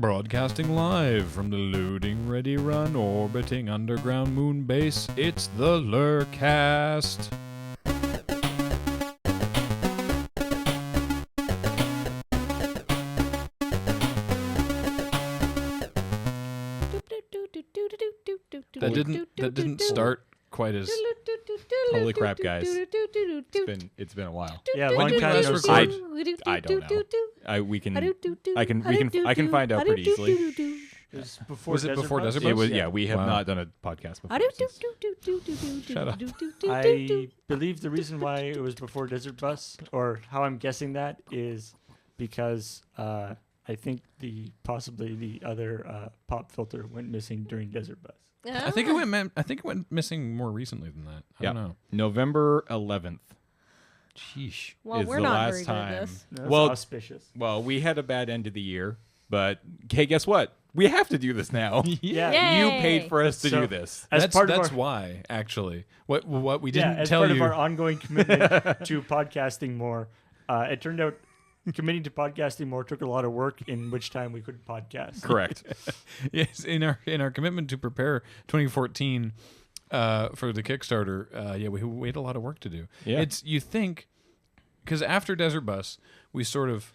Broadcasting live from the Loading Ready Run orbiting underground moon base, it's the LRRcast. That didn't start quite as... Holy crap, guys! It's been a while. Yeah, When long did we time last no record? see. I don't know. I can find out pretty easily. It was before Was it Desert before Bus? Desert It was, Bus? yeah, we have Wow. not done a podcast before. Shut up. I believe the reason why it was before Desert Bus, or how I'm guessing that, is because I think possibly the other pop filter went missing during Desert Bus. I think it went missing more recently than that. I don't know. November 11th. Sheesh. Well, is we're the not last very time. good at this. That's Well- auspicious. Well, we had a bad end of the year, but hey, guess what? We have to do this now. Yeah. Yay. You paid for us to So- do this. As That's part of that's our, why, actually. What we yeah, didn't as tell part you... of our ongoing commitment to podcasting more, it turned out committing to podcasting more took a lot of work, in which time we couldn't podcast. Correct. Yes, in our commitment to prepare 2014 for the Kickstarter, we had a lot of work to do. Yeah. You think, because after Desert Bus, we sort of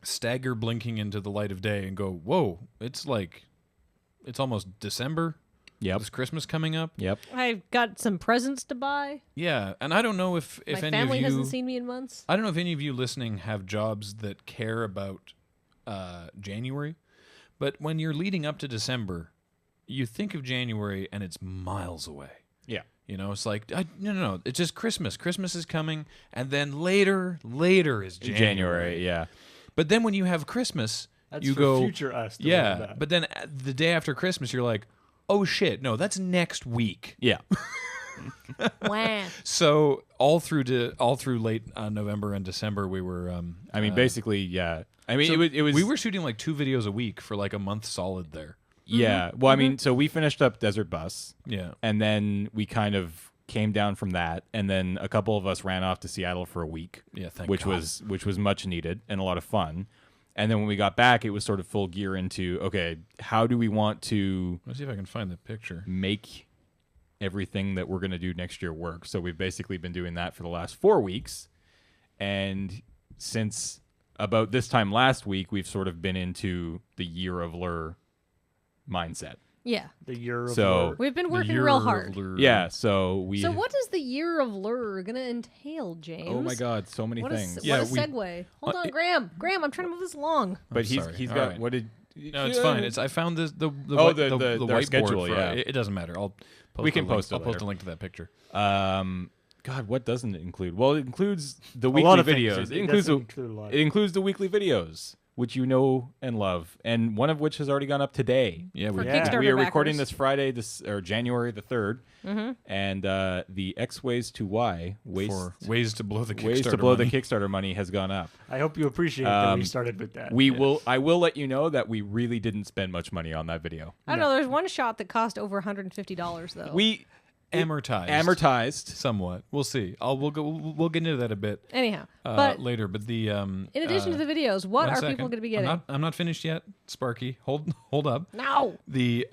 stagger blinking into the light of day and go, whoa, it's almost December. Yep. There's Christmas coming up. Yep. I've got some presents to buy. Yeah, and I don't know if My any family of you... hasn't seen me in months. I don't know if any of you listening have jobs that care about January, but when you're leading up to December, you think of January and it's miles away. Yeah. You know, it's like, no, it's just Christmas. Christmas is coming, and then later is January. Yeah. But then when you have Christmas, That's you for go... future us to learn Yeah, that. but then the day after Christmas, you're like, oh shit, no, that's next week. Yeah. Wow. So all through late November and December, we were... I mean, basically, yeah. I mean, So it was. we were shooting like 2 videos a week for like a month solid there. Yeah. Well, I mean, so we finished up Desert Bus, Yeah. and then we kind of came down from that, and then a couple of us ran off to Seattle for a week. Yeah, thank which God. was much needed and a lot of fun. And then when we got back, it was sort of full gear into, okay, how do we want to Let's see if I can find the picture. make everything that we're going to do next year work? So we've basically been doing that for the last 4 weeks. And since about this time last week, we've sort of been into the year of LRR mindset. Yeah. The year of So- Lord. We've been The working year real of hard. LRR. Yeah, so we... So what is the year of LRR going to entail, James? Oh my God, so many What things. a Yeah, what a segue. Hold on, Graham. Graham, I'm trying to move this along. But sorry. he's All got... right. What did... No, it's fine. I found the Oh, white- the whiteboard schedule, for yeah. it. It doesn't matter. I'll post We a can link. post it I'll post later. a link to that picture. God, what doesn't it include? Well, it includes the A weekly lot of things. videos. It includes doesn't include a lot. It includes the weekly videos, which you know and love, and one of which has already gone up today. Yeah, For we Yeah. Kickstarter We are recording backers. this Friday, January the 3rd, Mm-hmm. and the X ways to Y for ways to blow the Kickstarter ways to blow money. the Kickstarter money has gone up. I hope you appreciate that we started with that. I will let you know that we really didn't spend much money on that video. I don't know. There's one shot that cost over $150 though. We amortized amortized. somewhat. We'll see. We'll get into that a bit Anyhow, but later. But the in addition to the videos, what are people going to be getting? I'm not finished yet, Sparky. Hold up. No. The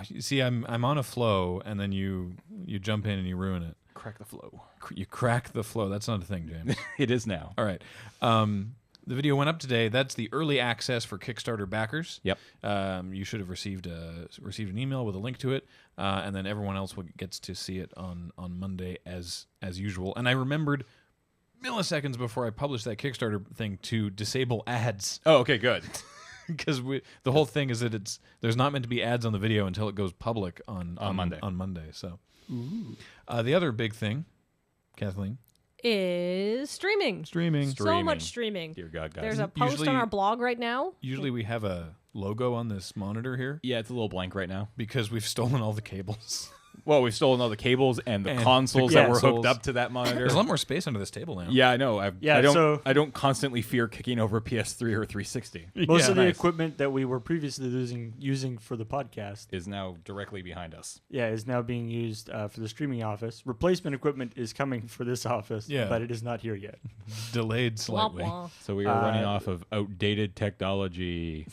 you see, I'm on a flow, and then you jump in and you ruin it. Crack the flow. You crack the flow. That's not a thing, James. It is now. All right. The video went up today. That's the early access for Kickstarter backers. Yep. You should have received an email with a link to it, and then everyone else gets to see it on Monday as usual. And I remembered milliseconds before I published that Kickstarter thing to disable ads. Oh, okay, good. Because the whole thing is that there's not meant to be ads on the video until it goes public on Monday. On Monday. So, the other big thing, Kathleen, Is streaming. streaming. So much streaming. Dear God, guys. There's a post Usually- on our blog right now. Usually we have a logo on this monitor here Yeah, it's a little blank right now. because we've stolen all the cables. Well, we've stolen all the cables and the And consoles the that were hooked consoles. up to that monitor. There's a lot more space under this table now. Yeah, I know. I so- don't constantly fear kicking over a PS3 or 360. Most Yeah. of the Nice. equipment that we were previously using for the podcast, Is now directly behind us. is now being used for the streaming office. Replacement equipment is coming for this office, Yeah. but it is not here yet. Delayed Womp slightly. womp. So we are running off of outdated technology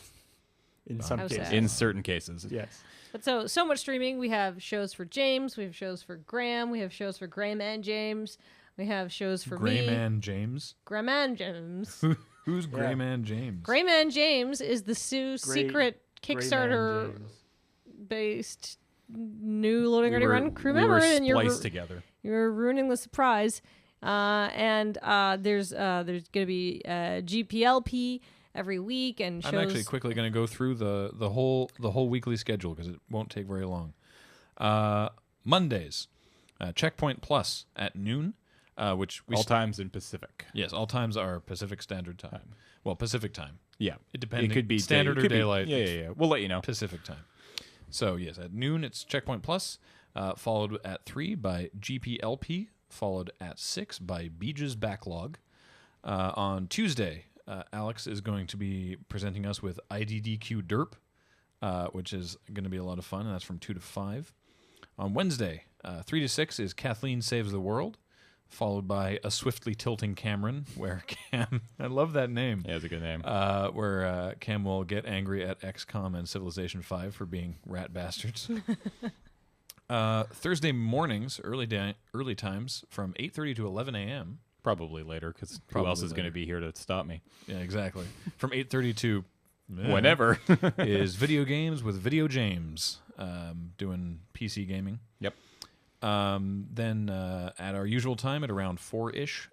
In some How cases, sad. in certain cases. yes. But so much streaming. We have shows for James. We have shows for Graham. We have shows for Graham and James. We have shows for me. Grayman James. Graham and James. Who's Yeah. Grayman James? Grayman James is the secret Kickstarter Grayman James. based new Loading Ready were- Run crew we were member, and spliced together. you're ruining the surprise. And there's going to be GPLP every week, and shows. I'm actually quickly going to go through the whole weekly schedule because it won't take very long. Mondays, Checkpoint Plus at noon, which we All times in Pacific. yes, all times are Pacific Standard Time. Well, Pacific Time. Yeah. It depends. It could be standard it or could be- daylight. Yeah. We'll let you know. Pacific Time. So yes, at noon it's Checkpoint Plus, followed at 3 by GPLP, followed at 6 by Beej's Backlog. On Tuesday, Alex is going to be presenting us with IDDQ Derp, which is going to be a lot of fun, and that's from 2 to 5. On Wednesday, 3 to 6 is Kathleen Saves the World, followed by A Swiftly Tilting Cameron, where Cam, I love that name, Yeah, it's a good name. where Cam will get angry at XCOM and Civilization 5 for being rat bastards. Thursday mornings, early times, from 8:30 to 11 a.m. Probably later, because who Probably else is going to later. be here to stop me? Yeah, exactly. From 8:30 to Whenever. is Video Games with Video James, doing PC gaming. Yep. Then at our usual time, at around 4-ish,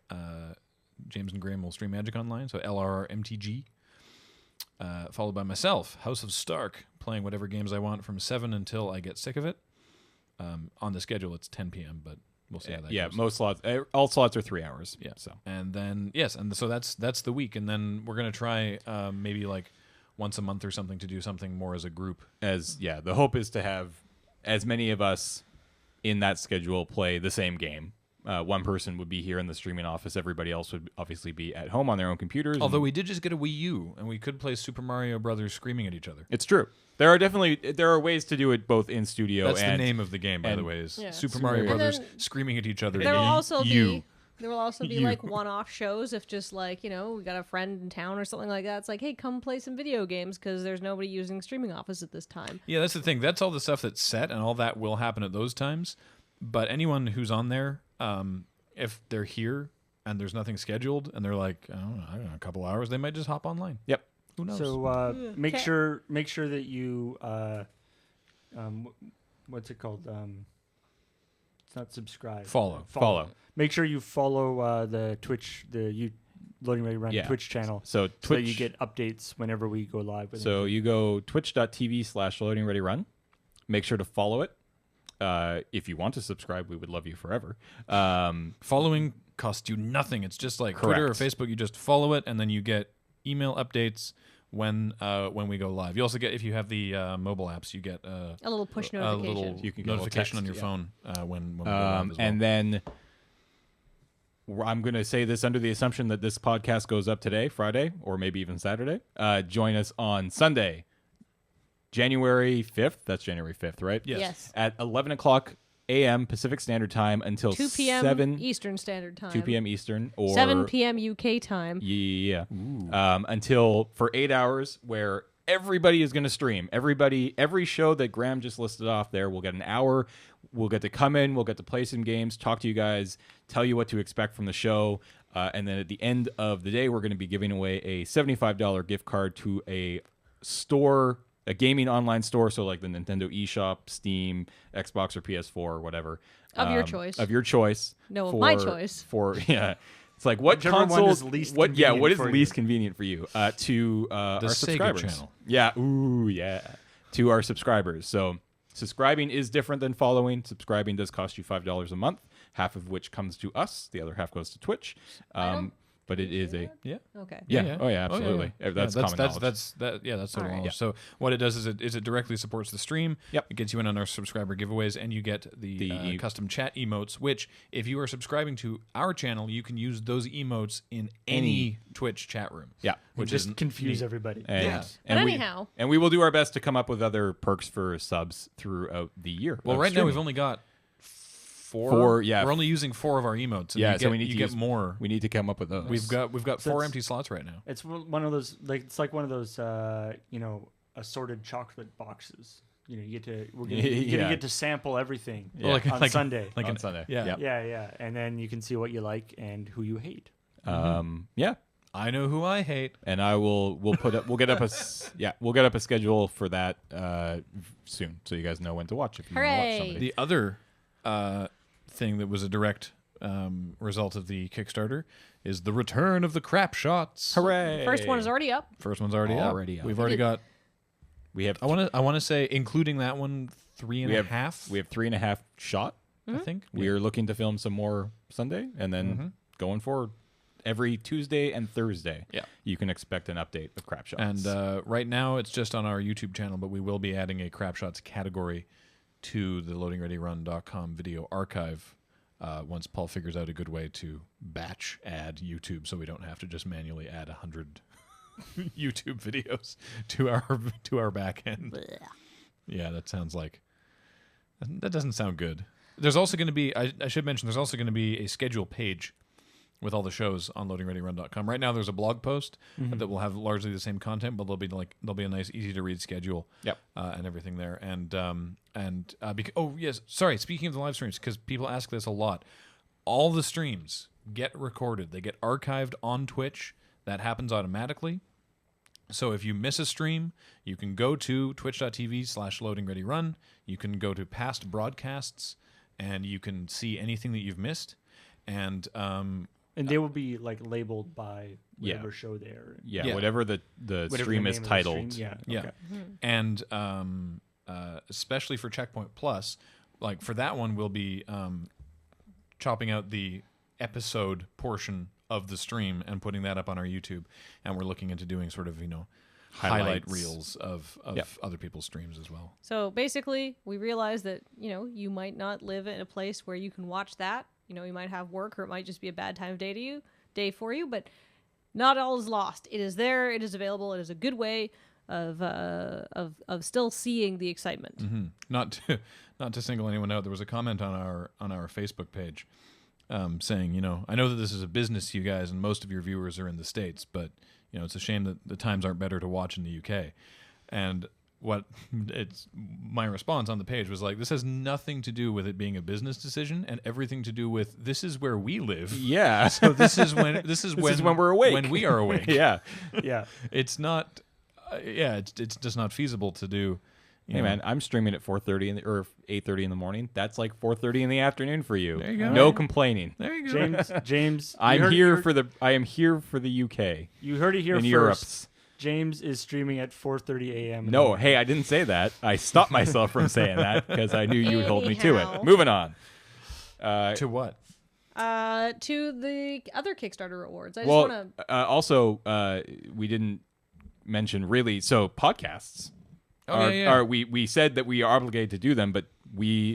James and Graham will stream Magic Online, so LRRMTG. Followed by myself, House of Stark, playing whatever games I want from 7 until I get sick of it. On the schedule, it's 10 p.m., but we'll see how that goes. Most slots. All slots are 3 hours. Yeah. So And then, so that's the week. And then we're going to try maybe like once a month or something to do something more as a group. the hope is to have as many of us in that schedule play the same game. One person would be here in the streaming office. Everybody else would obviously be at home on their own computers. Although we did just get a Wii U, and we could play Super Mario Brothers screaming at each other. it's true. There are ways to do it both in studio That's and the name of the game, by and- the way, is Yeah. Super Super Mario Mario. Brothers And then screaming at each other. There will also You. be You. like one-off shows if just like we got a friend in town or something like that. It's like, hey, come play some video games because there's nobody using streaming office at this time. Yeah, that's the thing. That's all the stuff that's set, and all that will happen at those times. But anyone who's on there, if they're here and there's nothing scheduled, and they're like, I don't know, a couple hours, they might just hop online. Yep. Who knows? So make Okay. sure that you what's it called? It's not subscribe. Follow. Make sure you follow the Twitch, Loading Ready Run Yeah. Twitch channel, So so Twitch. that you get updates whenever we go live. With So anything. you go twitch.tv/LoadingReadyRun. Make sure to follow it. If you want to subscribe, we would love you forever. Following costs you nothing. It's just like Twitter or Correct. Facebook. You just follow it, and then you get email updates when we go live. You also get, if you have the mobile apps, you get A little push a notification. little You can get a little notification on text, your yeah. phone when we go live as well. And then I'm going to say this under the assumption that this podcast goes up today, Friday, or maybe even Saturday. Join us on Sunday, January 5th. That's January 5th, right? Yes. At 11 o'clock a.m. Pacific Standard Time until 2 p.m. 7 Eastern Standard Time. 2 p.m. Eastern. Or 7 p.m. UK time. Yeah. Until for 8 hours, where everybody is going to stream. Every show that Graham just listed off there will get an hour. We'll get to come in. We'll get to play some games, talk to you guys, tell you what to expect from the show. And then at the end of the day, we're going to be giving away a $75 gift card to a store, a gaming online store. So like the Nintendo eShop, Steam, Xbox or PS4 or whatever. Of your choice. Of your choice. No, of my choice. It's like what Whichever one console is least what convenient is for you. least convenient for you to our Sega subscribers. channel. Yeah, to our subscribers. So subscribing is different than following. Subscribing does cost you $5 a month, half of which comes to us, the other half goes to Twitch. but it is a Yeah. Okay. yeah. Oh yeah, absolutely. That's common knowledge. That's total All right. knowledge. Yeah. So what it does is it directly supports the stream. Yep. It gets you in on our subscriber giveaways, and you get the custom chat emotes. Which, if you are subscribing to our channel, you can use those emotes in any Twitch chat room. Yeah. Which just is confuse everybody. And, Yeah. and But we, anyhow. and we will do our best to come up with other perks for subs throughout the year. Well, of right now we've streaming. only got four. Four, yeah. We're only using 4 of our emotes. And Yeah, you so get, we need you to get use more. We need to come up with those. We've got So 4 it's- empty slots right now. It's one of those like one of those assorted chocolate boxes. You know, you're gonna Yeah. get to sample everything Yeah. on Sunday. Like on an- Sunday. yeah. Yep. Yeah, and then you can see what you like and who you hate. Yeah. I know who I hate. And we'll get up a schedule for that soon, so you guys know when to watch if you want to watch Hooray. somebody. The other thing that was a direct result of the Kickstarter is the return of the crap shots. Hooray! First one is already up. First one's already Already up. up. We've already got. We have I want to say, including that one, 3.5. we have 3.5 shot. I think We are looking to film some more Sunday, and then going forward, every Tuesday and Thursday, Yeah. you can expect an update of crap shots. And right now it's just on our YouTube channel, but we will be adding a crap shots category to the LoadingReadyRun.com video archive once Paul figures out a good way to batch add YouTube, so we don't have to just manually add 100 YouTube videos to our back end. Yeah, that doesn't sound good. There's also going to be, I should mention, there's also going to be a schedule page with all the shows on LoadingReadyRun.com. Right now, there's a blog post that will have largely the same content, but there'll be a nice, easy to read schedule. Yep. And everything there. Speaking of the live streams, because people ask this a lot, all the streams get recorded. They get archived on Twitch. That happens automatically. So if you miss a stream, you can go to twitch.tv/LoadingReadyRun. You can go to past broadcasts, and you can see anything that you've missed. And they will be like labeled by Yeah. whatever show they're in. yeah, yeah. whatever the Whatever stream the is name of the titled. stream. Yeah. Okay. And especially for Checkpoint Plus, like for that one, we'll be chopping out the episode portion of the stream and putting that up on our YouTube. And we're looking into doing sort of, highlight Highlights. reels of Yep. other people's streams as well. So basically, we realize that, you might not live in a place where you can watch that. You might have work, or it might just be a bad time of day for you, but not all is lost. It is there. It is available. It is a good way of still seeing the excitement. Not to single anyone out. There was a comment on our Facebook page saying, I know that this is a business to you guys, and most of your viewers are in the States, but it's a shame that the times aren't better to watch in the UK. And my response on the page was like, this has nothing to do with it being a business decision, and everything to do with this is where we live. Yeah. So this is when we're awake. When we are awake. Yeah. Yeah. It's not. It's just not feasible to do. Hey man, I'm streaming at 4:30 or 8:30 in the morning. That's like 4:30 in the afternoon for you. There you go. No complaining. There you go. James, I am here for the UK. You heard it here in first. Europe's. James is streaming at 4:30 a.m. in the No, morning. hey, I didn't say that. I stopped myself from saying that because I knew you would hold me to Anyhow. it. Moving on. To what? To the other Kickstarter awards. I just want to. Also, we didn't mention really. So podcasts. We said that we are obligated to do them, but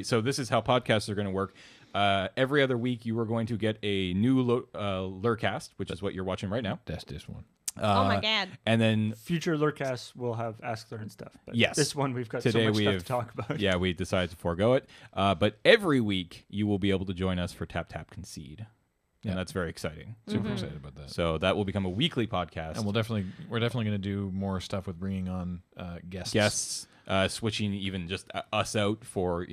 so this is how podcasts are going to work. Every other week, you are going to get a new LRRcast, which is what you're watching right now. That's this one. Oh my God. And then Future LRRcasts will have Ask Learn stuff. But Yes. this one we've got today so much we stuff have to talk about. Yeah, we decided to forego it. But every week, you will be able to join us for Tap Tap Concede. Yeah. And that's very exciting. Super excited about that. So that will become a weekly podcast. And we're definitely going to do more stuff with bringing on guests. Switching even just us out for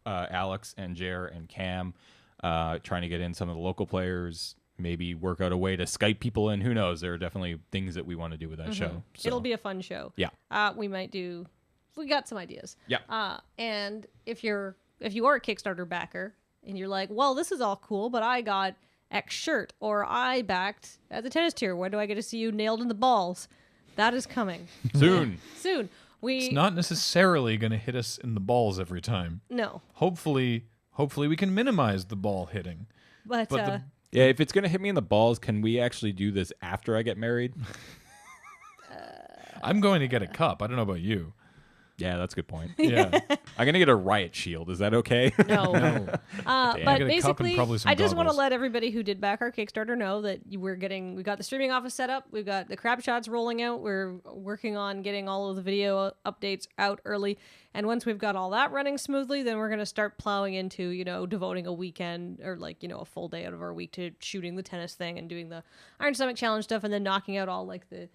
Alex and Jer and Cam, trying to get in some of the local players, maybe work out a way to Skype people in. Who knows? There are definitely things that we want to do with that show. So. It'll be a fun show. Yeah. We got some ideas. Yeah. And if you are a Kickstarter backer and you're like, well, this is all cool, but I got X shirt, or I backed at the tennis tier. When do I get to see you nailed in the balls? That is coming Soon. soon. It's not necessarily going to hit us in the balls every time. No, Hopefully we can minimize the ball hitting. but Yeah, if it's gonna hit me in the balls, can we actually do this after I get married? I'm going to get a cup. I don't know about you. Yeah, that's a good point. Yeah. I'm gonna get a riot shield. Is that okay? No. No. But Get a cup and basically, probably some I just want to goggles. let everybody who did back our Kickstarter know that we got the streaming office set up. We've got the crab shots rolling out. We're working on getting all of the video updates out early. And once we've got all that running smoothly, then we're going to start plowing into, devoting a weekend or a full day out of our week to shooting the tennis thing and doing the Iron Stomach Challenge stuff and then knocking out all the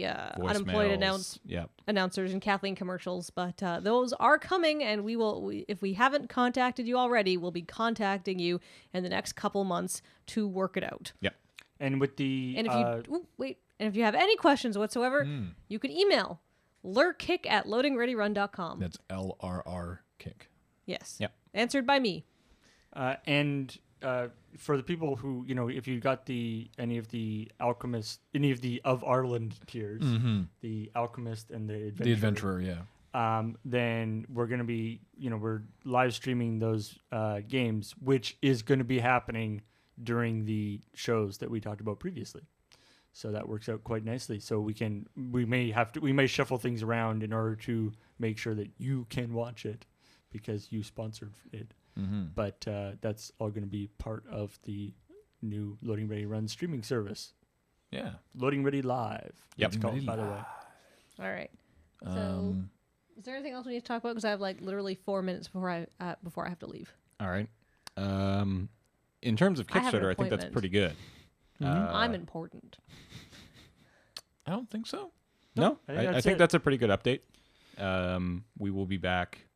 unemployed Voicemails. Yep. announcers and Kathleen commercials, but those are coming, and if we haven't contacted you already, we'll be contacting you in the next couple months to work it out. Yep. And with the And if you have any questions whatsoever, you can email LRRkick@loadingreadyrun.com. That's LRR kick. Yes. Yep. Answered by me. and for the people who if you got any of the of Ireland tiers, the Alchemist and the Adventurer, The Adventurer, yeah. then we're going to be, we're live streaming those games, which is going to be happening during the shows that we talked about previously. So that works out quite nicely. So we may shuffle things around in order to make sure that you can watch it because you sponsored it. But that's all going to be part of the new Loading Ready Run streaming service. Yeah. Loading Ready Live. Yep. It's called, by the way. All right. So, is there anything else we need to talk about? Because I have literally 4 minutes before I have to leave. All right. In terms of I have an Kickstarter, I think that's appointment. pretty good. I'm important. I don't think so. No, I think I think it. that's a pretty good update. We will be back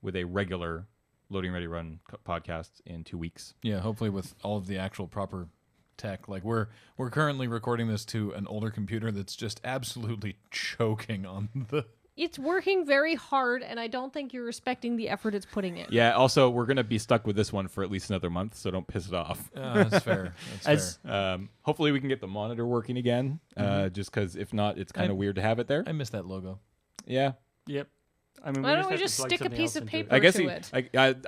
with a regular Loading Ready Run podcast in 2 weeks. Yeah, hopefully with all of the actual proper tech. Like we're currently recording this to an older computer that's just absolutely choking on the It's working very hard, and I don't think you're respecting the effort it's putting in. Yeah, also, we're going to be stuck with this one for at least another month, so don't piss it off. That's fair. That's fair. Hopefully we can get the monitor working again, just because if not, it's kind of weird to have it there. I miss that logo. Yeah. Yep. I mean, Why don't have we to just plug stick a something piece else of into it. paper I guess to it?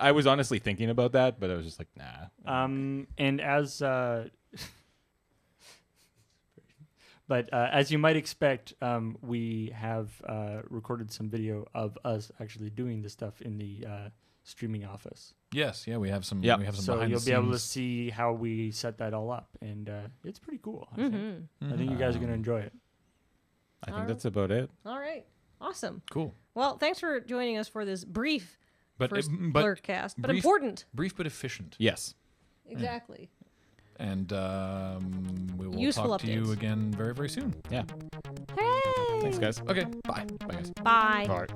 I was honestly thinking about that, but I was just like, nah. And as you might expect, we have recorded some video of us actually doing the stuff in the streaming office. Yes, yeah, we have some. Yep. We have some So behind you'll the be able to scenes. see how we set that all up, and it's pretty cool. I think. Mm-hmm. I think you guys are going to enjoy it. I think that's about it. All right. Awesome. Cool. Well, thanks for joining us for this brief first LRRcast, but brief- important. Brief but efficient. Yes. Exactly. And we will Useful talk to you updates. again very, very soon. Yeah. Hey. Thanks, guys. Okay, bye. Bye, guys. Bye. All right.